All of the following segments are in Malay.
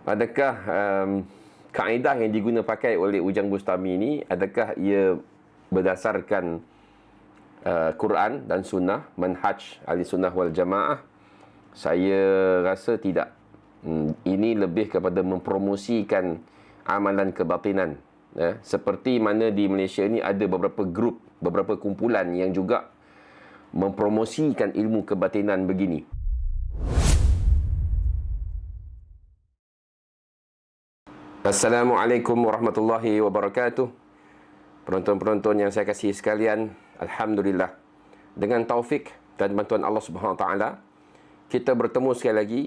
adakah kaedah yang diguna pakai oleh Ujang Bustami ini, adakah ia berdasarkan Quran dan Sunnah, manhaj ahli Sunnah wal Jamaah? Saya rasa tidak. Ini lebih kepada mempromosikan amalan kebatinan. Seperti mana di Malaysia ni ada beberapa grup, beberapa kumpulan yang juga mempromosikan ilmu kebatinan begini. Assalamualaikum warahmatullahi wabarakatuh. Penonton-penonton yang saya kasihi sekalian, alhamdulillah, dengan taufik dan bantuan Allah Subhanahu Wa Taala, kita bertemu sekali lagi.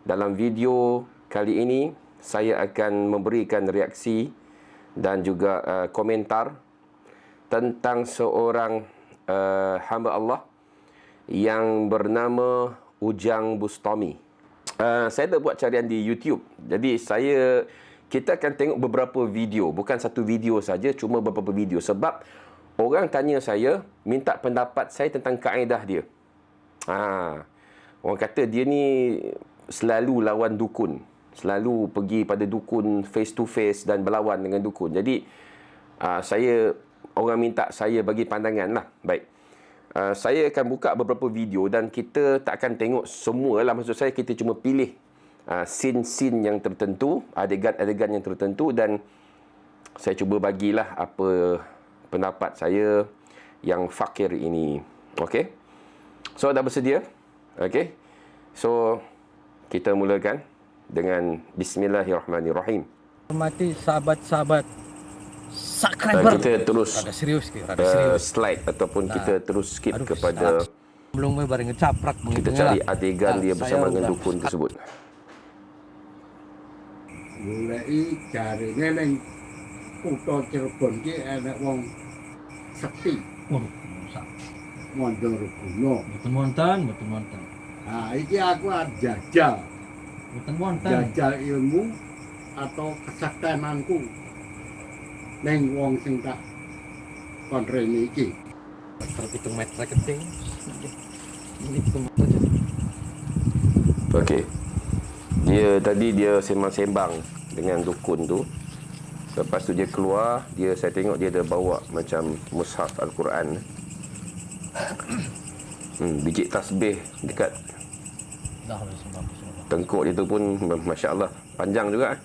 Dalam video kali ini saya akan memberikan reaksi dan juga komentar tentang seorang hamba Allah yang bernama Ujang Bustami. Saya dah buat carian di YouTube. Jadi kita akan tengok beberapa video, bukan satu video saja, cuma beberapa video. Sebab orang tanya saya, minta pendapat saya tentang kaedah dia. Orang kata dia ni selalu lawan dukun. Selalu pergi pada dukun face to face dan berlawan dengan dukun. Jadi, orang minta saya bagi pandangan lah. Baik. Saya akan buka beberapa video dan kita tak akan tengok semua lah. Maksud saya, kita cuma pilih scene-scene yang tertentu, adegan-adegan yang tertentu, dan saya cuba bagilah apa pendapat saya yang fakir ini. Okey? So, dah bersedia? Okey? So, kita mulakan dengan Bismillahirrahmanirrahim. Hormati sahabat-sahabat subscriber. Kita terus rada serius ke? Rada serius. Slide ataupun kita terus skip kepada belum bareng ngecaprak kita cari adegan dia bersama dengan dukun tersebut. Mulai caranya neng kutha Cirebon ki enek wong sekti. Mondor kuno. Mboten. Nah, iki aku jajal. Mboten. Jajal ilmu atau kesaktenanku neng wong sing tak konrene iki. Terhitung meter keting. Ini hitung. Okey. Tadi dia sembang-sembang dengan dukun tu. Lepas tu dia keluar, saya tengok dia ada bawa macam mushaf Al-Quran. Biji tasbih dekat tengkuk dia tu pun masya-Allah panjang juga.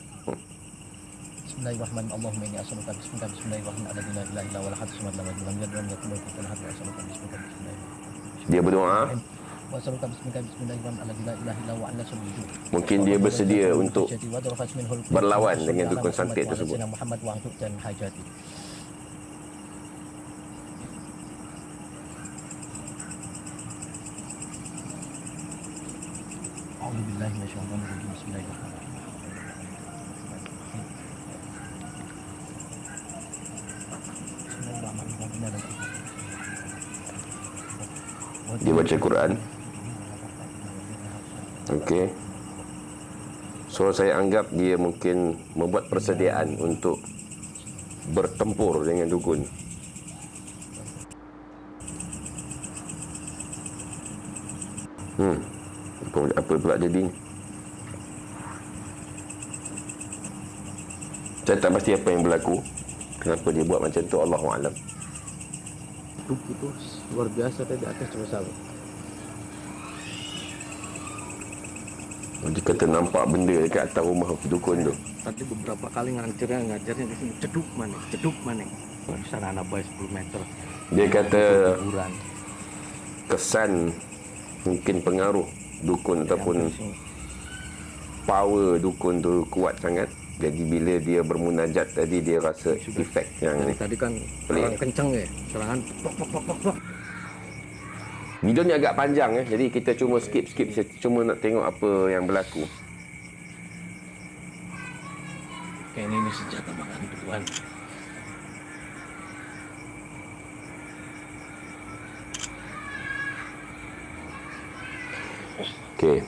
Bismillahirrahmanirrahim. Allahumma inni as'aluka bismillahirrahmanirrahim. La ilaha illa huwa al-ahad as-samad lam yalid walam yakul lahu kufuwan ahad. As'aluka bismillahirrahmanirrahim. Dia berdoa. Mungkin dia bersedia untuk berlawan dengan dukun santet tersebut. Dia baca Quran. Okey. So saya anggap dia mungkin membuat persediaan untuk bertempur dengan dukun. Apa pula jadi? Saya tak pasti apa yang berlaku. Kenapa dia buat macam tu, Allahu a'lam. Itu luar biasa tadi atas cuma sahabat. Dia kata nampak benda dekat atas rumah dukun tu. Tadi beberapa kali ngajarnya di sini ceduk mana. Di sana anak boy 10 meter. Dia kata kesan mungkin pengaruh dukun ataupun power dukun tu kuat sangat. Jadi bila dia bermunajat tadi dia rasa efek yang tadi kan orang kencang serangan. Video ni agak panjang jadi kita cuma skip cuma nak tengok apa yang berlaku. Ini senjata makan tuan. Okey.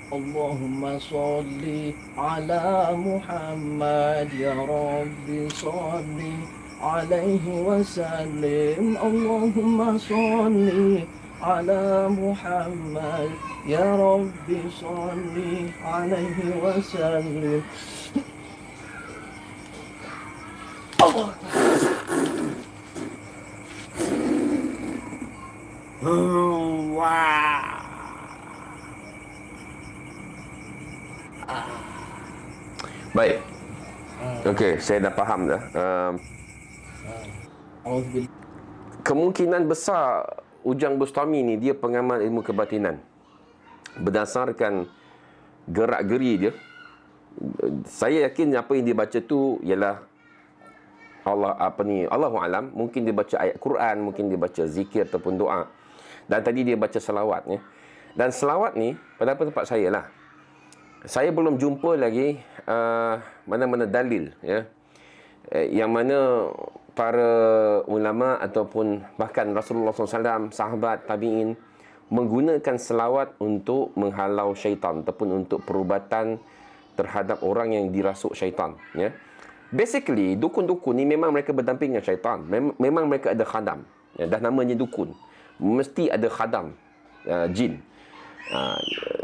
Allahumma salli ala Muhammad ya Rabbi salli alaihi wasallim. Allahumma salli على محمد يا رب صل عليه وسلم. الله. Wah. Baik. Okey, saya dah faham dah. Auzubillah. Kemungkinan besar Ujang Bustami ni dia pengamal ilmu kebatinan. Berdasarkan gerak-geri dia, saya yakin apa yang dia baca tu ialah Allahu alam, mungkin dia baca ayat Quran, mungkin dia baca zikir ataupun doa. Dan tadi dia baca selawat ya. Dan selawat ni pada tempat saya lah. Saya belum jumpa lagi mana-mana dalil ya. Yang mana para ulama ataupun bahkan Rasulullah SAW, sahabat, tabi'in menggunakan selawat untuk menghalau syaitan ataupun untuk perubatan terhadap orang yang dirasuk syaitan ya. Basically dukun-dukun ni memang mereka berdamping dengan syaitan. Memang mereka ada khadam ya, dah namanya dukun mesti ada khadam jin.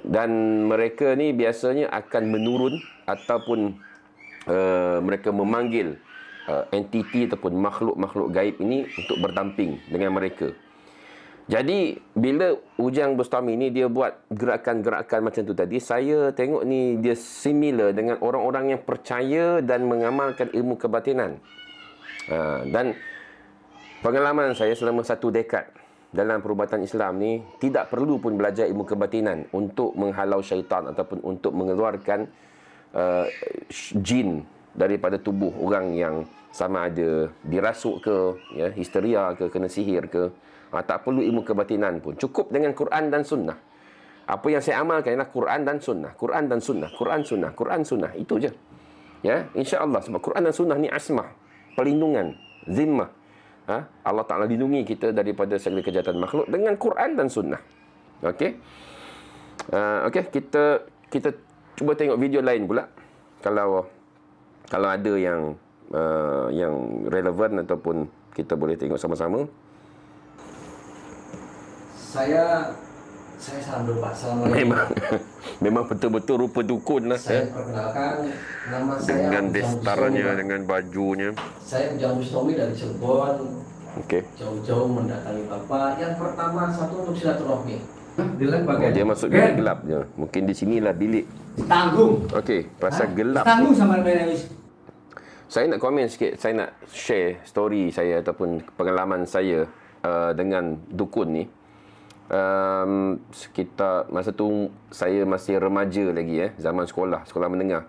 Dan mereka ni biasanya akan menurun ataupun mereka memanggil entiti ataupun makhluk-makhluk gaib ini untuk berdamping dengan mereka. Jadi bila Ujang Bustami ni dia buat gerakan-gerakan macam tu tadi, saya tengok ni dia similar dengan orang-orang yang percaya dan mengamalkan ilmu kebatinan. Dan pengalaman saya selama 1 dekad dalam perubatan Islam ni, tidak perlu pun belajar ilmu kebatinan untuk menghalau syaitan ataupun untuk mengeluarkan jin daripada tubuh orang yang sama ada dirasuk ke, ya, histeria ke, kena sihir ke. Tak perlu ilmu kebatinan pun. Cukup dengan Quran dan Sunnah. Apa yang saya amalkan ialah Quran dan Sunnah. Quran dan Sunnah. Quran Sunnah. Quran Sunnah. Itu je. Ya, insya-Allah sebab Quran dan Sunnah ni asmah, perlindungan, zimmah. Allah Ta'ala lindungi kita daripada segala kejahatan makhluk dengan Quran dan Sunnah. Okey. Okey, kita cuba tengok video lain pula. Kalau ada yang relevan ataupun kita boleh tengok sama-sama. Saya salam dulu Pak. Assalamualaikum. Memang betul-betul rupa dukun lah. Saya perkenalkan, nama saya Dengan Ujang destaranya, Bustami. dengan bajunya. Saya Ujang Bustami dari Cirebon. Okey. Jauh-jauh mendatangi Bapak. Yang pertama, satu untuk silaturahmi. Dia masuk bilik gelap je. Mungkin di sinilah bilik. Tanggung. Okey, pasal gelap. Tanggung sama Benavis. Saya nak komen sikit. Saya nak share story saya ataupun pengalaman saya dengan dukun ni. Sekitar masa tu saya masih remaja lagi zaman sekolah menengah.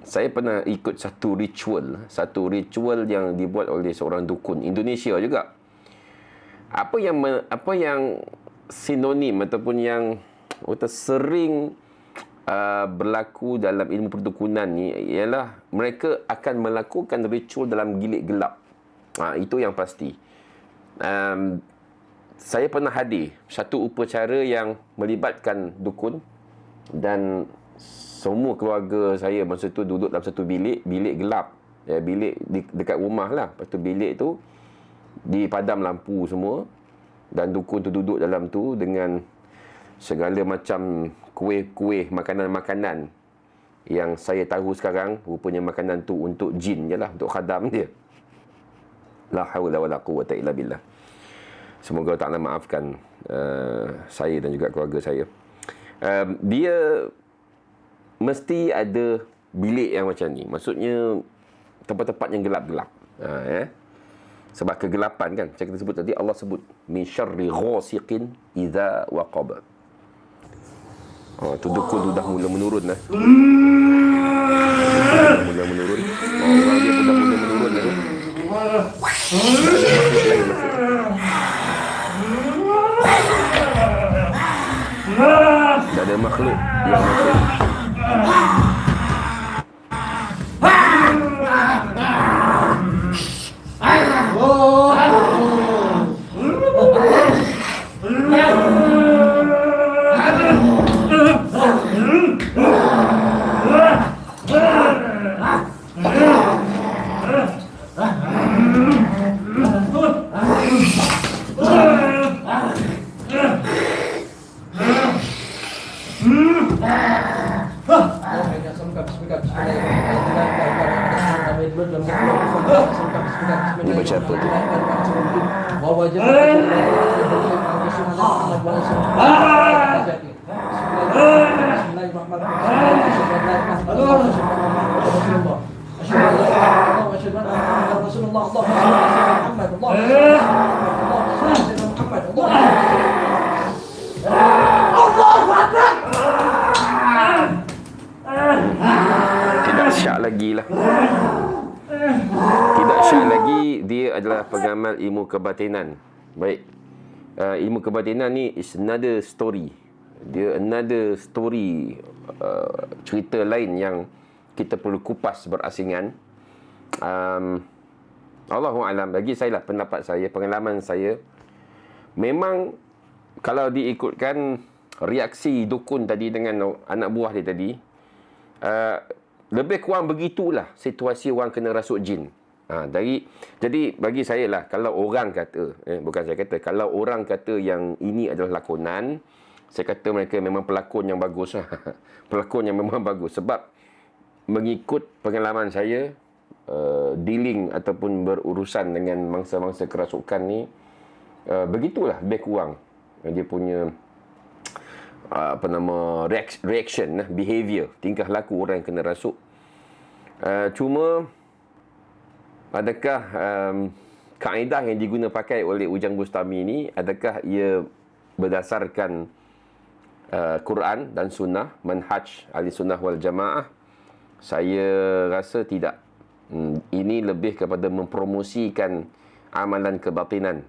Saya pernah ikut satu ritual yang dibuat oleh seorang dukun Indonesia juga. Apa yang sinonim ataupun yang sering berlaku dalam ilmu perdukunan ni ialah mereka akan melakukan ritual dalam bilik gelap. Itu yang pasti. Saya pernah hadir satu upacara yang melibatkan dukun dan semua keluarga saya masa tu duduk dalam satu bilik gelap. Bilik dekat rumah lah. Lepas tu bilik tu dipadam lampu semua dan dukun tu duduk dalam tu dengan segala macam kuih-kuih, makanan-makanan yang saya tahu sekarang rupanya makanan tu untuk jin je lah, untuk khadam dia. La haula wala quwwata illa billah. Semoga Allah Ta'ala maafkan saya dan juga keluarga saya. Dia mesti ada bilik yang macam ni. Maksudnya tempat-tempat yang gelap-gelap. Sebab kegelapan kan. Macam kita sebut tadi, Allah sebut min syarri ghasiqin idza waqab. Tu dukun tu dah mula menurun dah. Mula menurun. Orang dia pun dah mula menurun dah. Tak ada makhluk yang masuk. Ini baca apa tu? Tidak syak lagi lah. Tidak syak lagi. Dia adalah pengamal ilmu kebatinan. Baik. Ilmu kebatinan ni is another story. Dia another story, cerita lain yang kita perlu kupas berasingan. Allahu'alam, bagi saya lah, pendapat saya, pengalaman saya, memang kalau diikutkan reaksi dukun tadi dengan anak buah dia tadi, lebih kurang begitulah situasi orang kena rasuk jin. Jadi bagi saya lah, kalau orang kata, bukan saya kata, kalau orang kata yang ini adalah lakonan, saya kata mereka memang pelakon yang bagus lah. Pelakon yang memang bagus. Sebab mengikut pengalaman saya, dealing ataupun berurusan dengan mangsa-mangsa kerasukan ni, begitulah lebih kurang dia punya reaction, behavior, tingkah laku orang yang kena rasuk. Cuma adakah kaedah yang diguna pakai oleh Ujang Bustami ni, adakah ia berdasarkan Quran dan sunnah, manhaj ahli sunnah wal jamaah? Saya rasa tidak. Ini lebih kepada mempromosikan amalan kebatinan.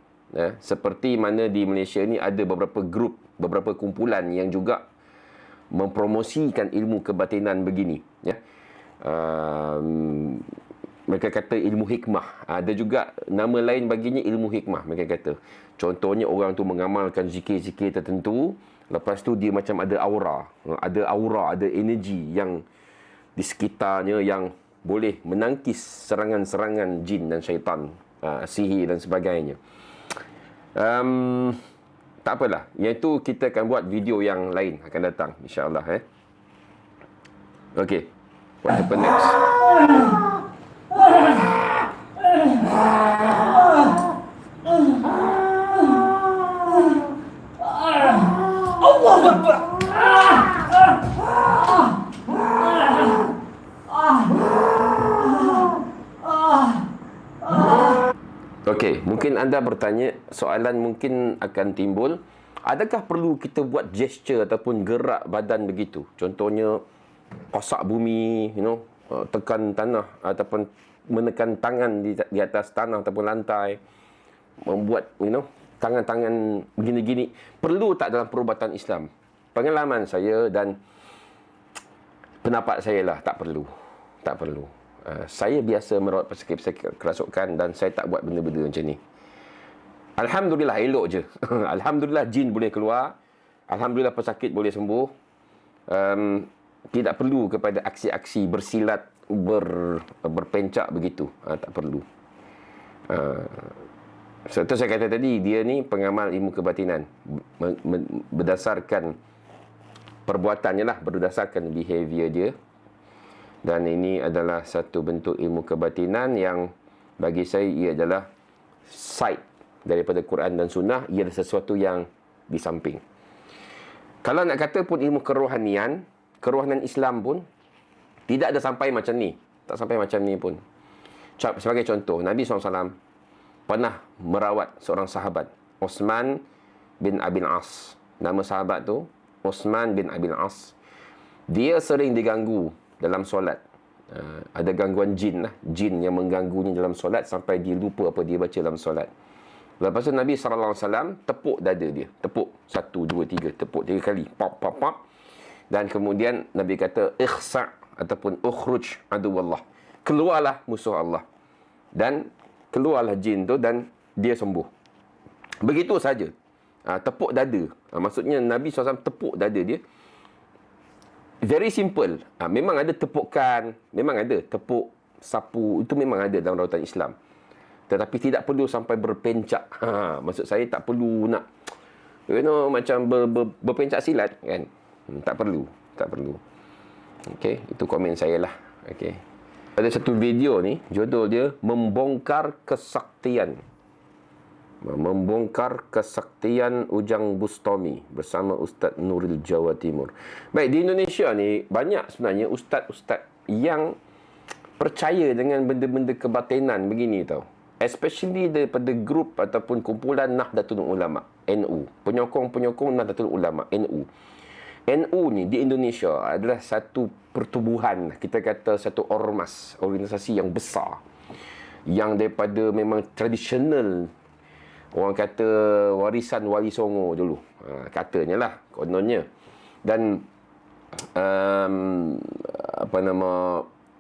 Seperti mana di Malaysia ni ada beberapa grup, beberapa kumpulan yang juga mempromosikan ilmu kebatinan begini. Mereka kata ilmu hikmah. Ada juga nama lain baginya ilmu hikmah, mereka kata. Contohnya orang tu mengamalkan zikir-zikir tertentu, lepas tu dia macam ada aura, ada energi yang di sekitarnya yang boleh menangkis serangan-serangan jin dan syaitan, sihir dan sebagainya. Tak apalah, yang itu kita akan buat video yang lain akan datang, insya-Allah. Okey, what happen next? Allahu Akbar. Okey, mungkin anda bertanya, soalan mungkin akan timbul, adakah perlu kita buat gesture ataupun gerak badan begitu? Contohnya kosak bumi, tekan tanah ataupun menekan tangan di atas tanah ataupun lantai, membuat tangan-tangan begini-gini. Perlu tak dalam perubatan Islam? Pengalaman saya dan pendapat saya lah, tak perlu. Tak perlu. Saya biasa merawat pesakit-pesakit kerasukan dan saya tak buat benda-benda macam ni. Alhamdulillah, elok je. Alhamdulillah, jin boleh keluar. Alhamdulillah, pesakit boleh sembuh. Tidak perlu kepada aksi-aksi bersilat, berpencak begitu. Tak perlu. Seperti saya kata tadi, dia ni pengamal ilmu kebatinan. Berdasarkan perbuatannya lah, berdasarkan behavior dia. Dan ini adalah satu bentuk ilmu kebatinan yang bagi saya ia adalah side daripada Quran dan Sunnah. Ia adalah sesuatu yang di samping. Kalau nak kata pun ilmu kerohanian, kerohanian Islam pun tidak ada sampai macam ni. Tak sampai macam ni pun. Sebagai contoh, Nabi SAW pernah merawat seorang sahabat, Osman bin Abil As. Nama sahabat tu Osman bin Abil As. Dia sering diganggu dalam solat. Ada gangguan jin lah. Jin yang mengganggunya dalam solat sampai dia lupa apa dia baca dalam solat. Lepas tu Nabi SAW tepuk dada dia. Tepuk. 1, 2, 3. Tepuk 3 kali. Pop, pop, pop. Dan kemudian Nabi kata, ikhsa' ataupun ukhruj aduwallah. Keluarlah musuh Allah. Dan keluarlah jin tu dan dia sembuh. Begitu saja. Tepuk dada. Maksudnya Nabi SAW tepuk dada dia. Very simple. Memang ada tepukan, memang ada tepuk, sapu, itu memang ada dalam rawatan Islam. Tetapi tidak perlu sampai berpencak. Maksud saya tak perlu nak macam berpencak silat kan. Tak perlu. Okey, itu komen saya lah. Okey. Ada satu video ni, judul dia Membongkar Kesaktian. Membongkar Kesaktian Ujang Bustami bersama Ustaz Nuril Jawa Timur. Baik, di Indonesia ni banyak sebenarnya ustaz-ustaz yang percaya dengan benda-benda kebatinan begini tau. Especially daripada grup ataupun kumpulan Nahdlatul Ulama, NU. Penyokong-penyokong Nahdlatul Ulama, NU. NU ni di Indonesia adalah satu pertubuhan, kita kata satu ormas, organisasi yang besar, yang daripada memang tradisional. Orang kata warisan Wali Songo dulu, katanya lah, kononnya. Dan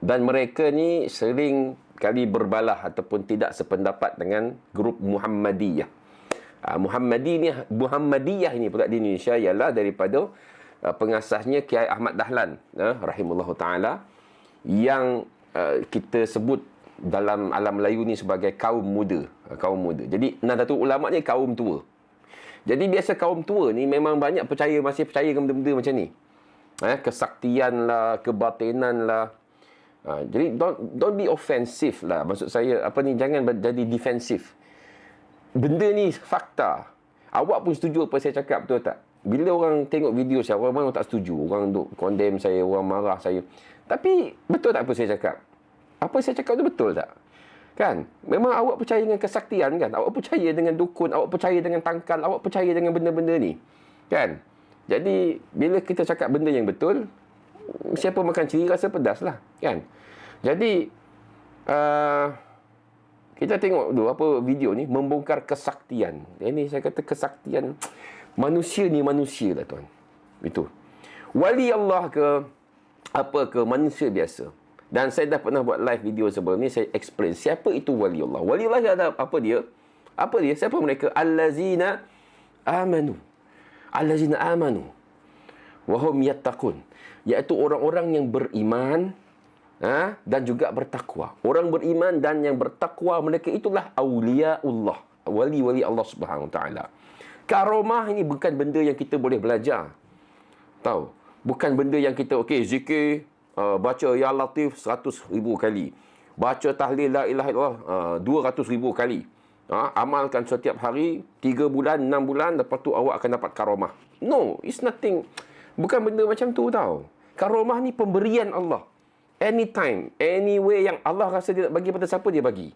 dan mereka ni sering kali berbalah ataupun tidak sependapat dengan grup Muhammadiyah. Muhammadiyah ini pula di Indonesia ialah daripada pengasasnya Kiai Ahmad Dahlan, rahimahullah ta'ala, yang kita sebut dalam alam Melayu ni sebagai kaum muda. Jadi Nahdlatul Ulama ni kaum tua. Jadi biasa kaum tua ni memang banyak masih percaya dengan benda-benda macam ni. Kesaktian lah, kebatinan lah. Jadi don't be offensive lah. Maksud saya jangan jadi defensif. Benda ni fakta. Awak pun setuju apa saya cakap, betul tak? Bila orang tengok video saya, orang tak setuju. Orang duk condemn saya, orang marah saya. Tapi betul tak apa saya cakap? Apa saya cakap tu betul tak? Kan? Memang awak percaya dengan kesaktian kan? Awak percaya dengan dukun, awak percaya dengan tangkal, awak percaya dengan benda-benda ni. Kan? Jadi, bila kita cakap benda yang betul, siapa makan ceri rasa pedas lah. Kan? Jadi, kita tengok dulu apa video ni, membongkar kesaktian. Ini saya kata kesaktian. Manusia ni manusia lah tuan. Itu. Wali Allah ke, apa ke, manusia biasa. Dan saya dah pernah buat live video sebelum ni, saya explain siapa itu wali Allah. Wali Allah ada apa dia? Apa dia? Siapa mereka? Allazina amanu. Allazina amanu. Wahum yattaqun. Iaitu orang-orang yang beriman dan juga bertakwa. Orang beriman dan yang bertakwa, mereka itulah awliyaullah. Wali-wali Allah Subhanahu Wa Taala. Karamah ini bukan benda yang kita boleh belajar. Tahu? Bukan benda yang kita, zikir, baca Ya Latif 100,000 kali. Baca tahlil La ilaha illallah 200,000 kali. Amalkan setiap hari 3 bulan, 6 bulan, lepas tu awak akan dapat karamah. No, it's nothing. Bukan benda macam tu tau. Karamah ni pemberian Allah. Anytime, anyway yang Allah rasa dia nak bagi pada siapa, dia bagi.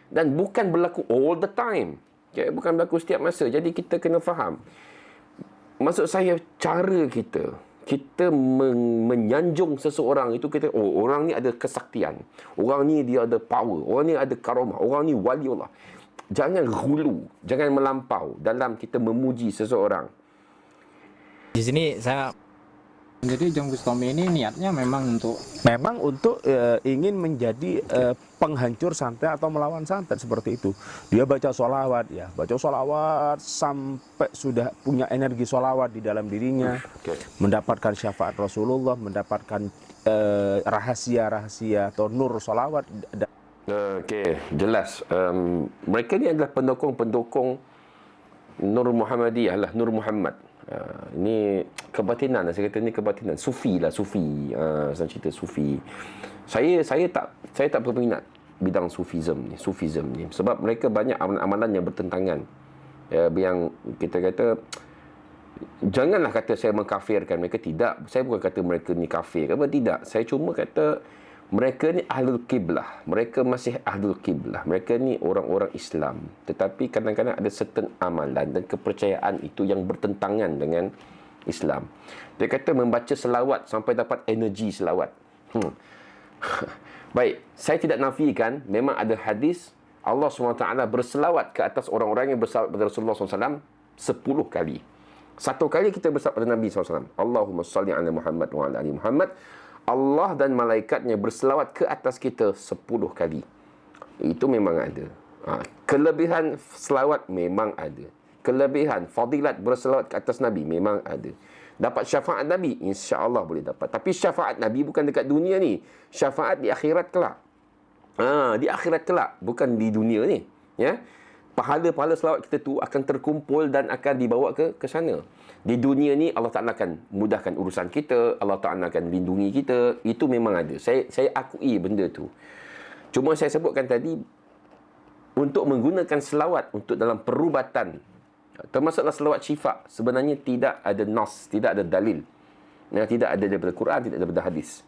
Dan bukan berlaku all the time. Bukan berlaku setiap masa. Jadi kita kena faham. Maksud saya, cara kita menyanjung seseorang itu, kita orang ni ada kesaktian, orang ni dia ada power, orang ni ada karamah, orang ni wali Allah. Jangan hulu, jangan melampau dalam kita memuji seseorang. Di sini saya, jadi Ujang Bustami ini niatnya memang untuk ingin menjadi penghancur santet atau melawan santet, seperti itu. Dia baca sholawat, sampai sudah punya energi sholawat di dalam dirinya, mendapatkan syafaat Rasulullah, mendapatkan rahasia-rahasia atau nur sholawat. Jelas. Mereka ni adalah pendukung Nur Muhammadiyah lah, Nur Muhammad. Ini kebatinan, saya kata ni kebatinan. Sufi. Saya cerita Sufi. Saya tak berminat bidang sufism ni sebab mereka banyak amalan-amalan yang bertentangan. Yang kita kata, janganlah kata saya mengkafirkan mereka, tidak. Saya bukan kata mereka ni kafir apa, tidak. Saya cuma kata mereka ni ahlul kiblah. Mereka masih ahlul kiblah. Mereka ni orang-orang Islam. Tetapi kadang-kadang ada certain amalan dan kepercayaan itu yang bertentangan dengan Islam. Dia kata membaca selawat sampai dapat energi selawat. Baik, saya tidak nafikan memang ada hadis Allah SWT berselawat ke atas orang-orang yang berselawat pada Rasulullah SAW 10 kali. Satu kali kita berselawat pada Nabi SAW. Allahumma salli ala Muhammad wa ala ali Muhammad. Allah dan malaikatnya berselawat ke atas kita 10 kali. Itu memang ada. Kelebihan selawat memang ada. Kelebihan fadilat berselawat ke atas Nabi memang ada. Dapat syafaat Nabi, insya-Allah boleh dapat. Tapi syafaat Nabi bukan dekat dunia ni. Syafaat di akhirat kelak. Di akhirat kelak, bukan di dunia ni. Ya. pahala-pahala selawat kita tu akan terkumpul dan akan dibawa ke sana. Di dunia ni Allah Ta'ala akan mudahkan urusan kita, Allah Ta'ala akan lindungi kita. Itu memang ada. Saya akui benda tu. Cuma saya sebutkan tadi, untuk menggunakan selawat untuk dalam perubatan, termasuklah selawat syifa, sebenarnya tidak ada nas, tidak ada dalil. Tidak ada daripada Quran, tidak ada daripada hadis.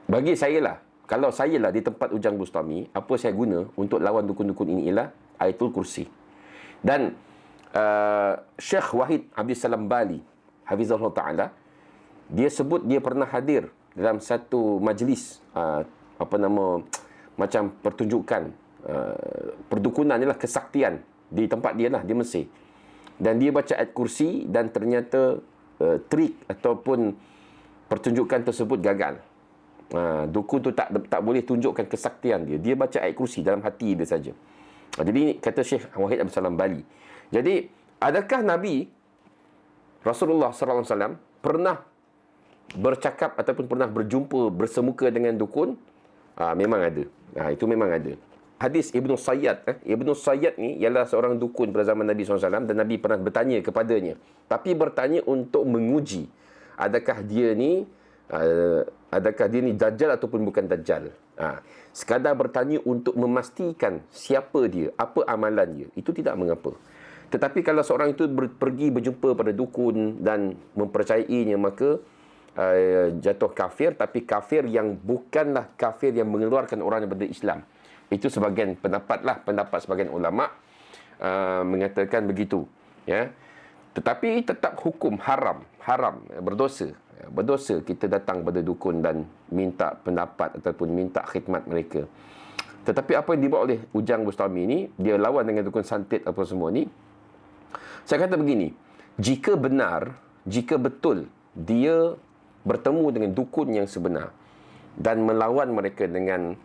Bagi saya lah, kalau saya lah di tempat Ujang Bustami, apa saya guna untuk lawan dukun-dukun ini ialah Ayatul Kursi. Dan Syekh Wahid Abdul Salam Bali, Hafizahullah Ta'ala, dia sebut dia pernah hadir dalam satu majlis, macam pertunjukan, perdukunan ialah kesaktian di tempat dia lah, di Mesir. Dan dia baca ayat kursi dan ternyata trik ataupun pertunjukan tersebut gagal. Dukun tu tak boleh tunjukkan kesaktian dia. Dia baca ayat kursi dalam hati dia saja. Jadi kata Syekh Wahid Abdul Salam Bali. Jadi adakah Nabi Rasulullah sallallahu alaihi wasallam pernah bercakap ataupun pernah berjumpa bersemuka dengan dukun? Memang ada. Itu memang ada. Hadis Ibnu Sayyad. Ibnu Sayyad ni ialah seorang dukun pada zaman Nabi SAW dan Nabi pernah bertanya kepadanya. Tapi bertanya untuk menguji adakah dia ni Dajjal ataupun bukan Dajjal. Sekadar bertanya untuk memastikan siapa dia, apa amalan dia. Itu tidak mengapa. Tetapi kalau seorang itu pergi berjumpa pada dukun dan mempercayainya, maka jatuh kafir. Tapi kafir yang bukanlah kafir yang mengeluarkan orang daripada Islam. Itu sebagian pendapat sebagian ulama mengatakan begitu, ya. Tetapi tetap hukum haram, berdosa kita datang pada dukun dan minta pendapat ataupun minta khidmat mereka. Tetapi apa yang dibuat oleh Ujang Bustami ni, dia lawan dengan dukun santet apa semua ni. Saya kata begini, jika betul dia bertemu dengan dukun yang sebenar dan melawan mereka dengan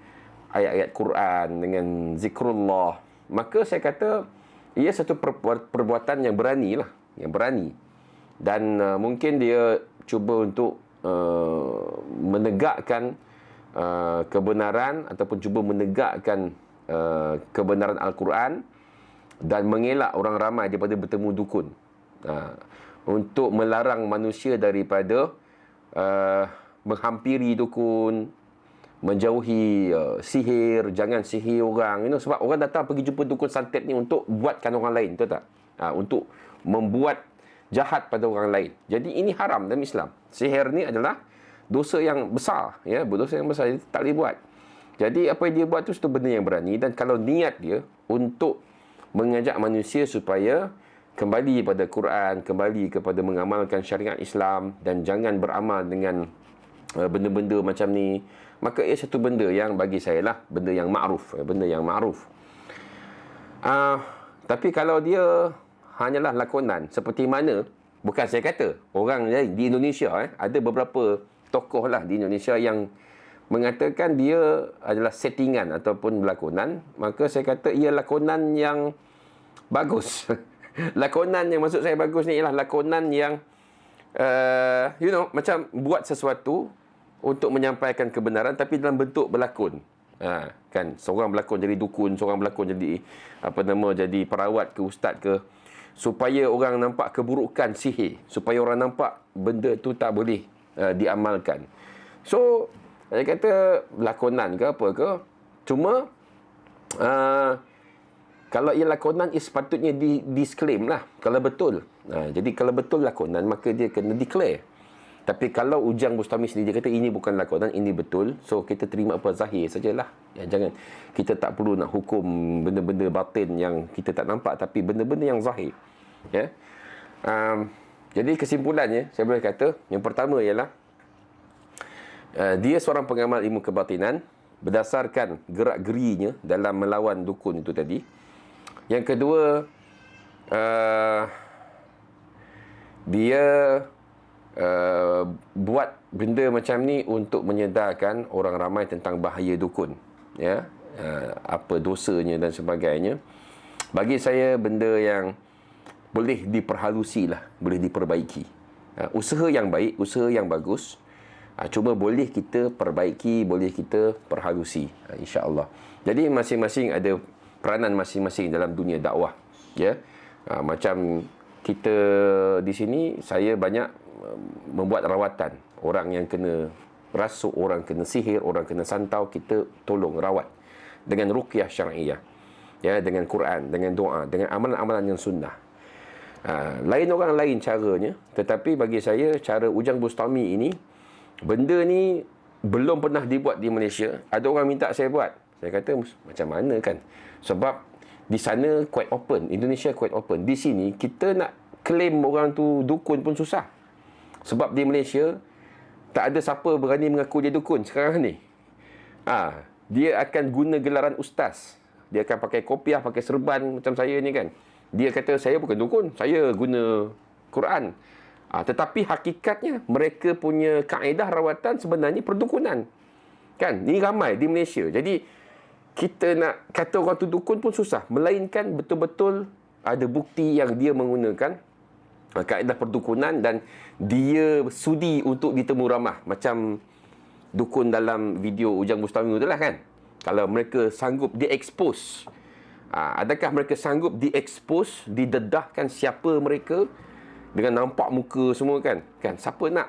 ayat-ayat Quran, dengan zikrullah, maka saya kata ia satu perbuatan yang berani lah, dan mungkin dia cuba untuk menegakkan kebenaran ataupun cuba menegakkan kebenaran Al-Quran dan mengelak orang ramai daripada bertemu dukun, untuk melarang manusia daripada menghampiri dukun, menjauhi sihir, jangan sihir orang. Sebab orang datang pergi jumpa dukun santet ni untuk buatkan orang lain, betul tak? Untuk membuat jahat pada orang lain. Jadi ini haram dalam Islam. Sihir ni adalah dosa yang besar, ya, dosa yang besar, tak boleh buat. Jadi apa yang dia buat tu satu benda yang berani, dan kalau niat dia untuk mengajak manusia supaya kembali pada Quran, kembali kepada mengamalkan syariat Islam dan jangan beramal dengan benda-benda macam ni, maka ia satu benda yang bagi saya lah benda yang ma'ruf. Tapi kalau dia hanyalah lakonan, seperti mana, bukan saya kata orang di Indonesia, ada beberapa tokoh lah di Indonesia yang mengatakan dia adalah settingan ataupun lakonan, maka saya kata ia lakonan yang bagus. Lakonan yang maksud saya bagus ni ialah lakonan yang macam buat sesuatu untuk menyampaikan kebenaran tapi dalam bentuk berlakon. Kan, seorang berlakon jadi dukun, seorang berlakon jadi jadi perawat ke, ustaz ke, supaya orang nampak keburukan sihir, supaya orang nampak benda tu tak boleh diamalkan. So saya kata lakonan ke apa ke, cuma kalau ia lakonan, ia sepatutnya disclaim lah kalau betul. Jadi kalau betul lakonan, maka dia kena declare. Tapi kalau Ujang Bustami sendiri dia kata ini bukan lakonan, ini betul, so kita terima apa zahir sajalah. Jangan, kita tak perlu nak hukum benda-benda batin yang kita tak nampak, tapi benda-benda yang zahir. Ya. Jadi kesimpulannya saya boleh kata, yang pertama ialah dia seorang pengamal ilmu kebatinan berdasarkan gerak-gerinya dalam melawan dukun itu tadi. Yang kedua, dia buat benda macam ni untuk menyedarkan orang ramai tentang bahaya dukun, ya, apa dosanya dan sebagainya. Bagi saya benda yang boleh diperhalusi lah, boleh diperbaiki. Usaha yang baik, usaha yang bagus, cuma boleh kita perbaiki, boleh kita perhalusi, insya-Allah. Jadi masing-masing ada peranan masing-masing dalam dunia dakwah. Ya, macam kita di sini, saya banyak membuat rawatan. Orang yang kena rasuk, orang kena sihir, orang kena santau, kita tolong rawat dengan ruqyah syar'iyah. Ya, dengan Quran, dengan doa, dengan amalan-amalan yang sunnah. Lain orang lain caranya, tetapi bagi saya cara Ujang Bustami ini, benda ni belum pernah dibuat di Malaysia. Ada orang minta saya buat. Saya kata macam mana kan? Sebab di sana quite open, Indonesia quite open. Di sini kita nak claim orang tu dukun pun susah. Sebab di Malaysia tak ada siapa berani mengaku dia dukun sekarang ni. Dia akan guna gelaran ustaz. Dia akan pakai kopiah, pakai serban macam saya ni kan. Dia kata saya bukan dukun, saya guna Quran. Tetapi hakikatnya mereka punya kaedah rawatan sebenarnya perdukunan. Kan? Ni ramai di Malaysia. Jadi kita nak kata orang tu dukun pun susah. Melainkan betul-betul ada bukti yang dia menggunakan kaedah perdukunan dan dia sudi untuk ditemu ramah. Macam dukun dalam video Ujang Bustami tu lah kan. Kalau mereka sanggup di-expose, adakah mereka sanggup di-expose, didedahkan siapa mereka dengan nampak muka semua kan? Siapa nak?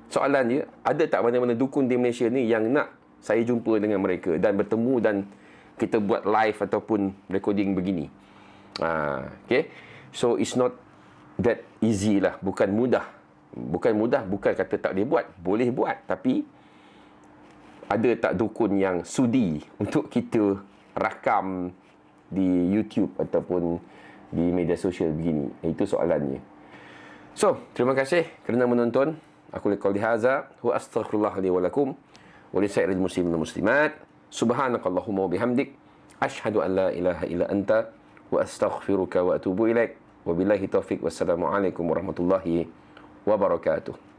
Soalan dia, ada tak mana-mana dukun di Malaysia ni yang nak saya jumpa dengan mereka dan bertemu dan kita buat live ataupun recording begini? Okay. So it's not that easy lah. Bukan mudah. Bukan kata tak boleh buat. Boleh buat. Tapi ada tak dukun yang sudi untuk kita rakam di YouTube ataupun di media sosial begini? Itu soalannya. So, terima kasih kerana menonton. Aku liqauli hadza wa astaghfirullah li wa lakum wa li sairil muslimin wal muslimat. Subhanakallahumma wa bihamdik asyhadu an la ilaha illa anta wa astaghfiruka wa atubu ilaik. Wabillahi taufik. Wassalamualaikum warahmatullahi wabarakatuh.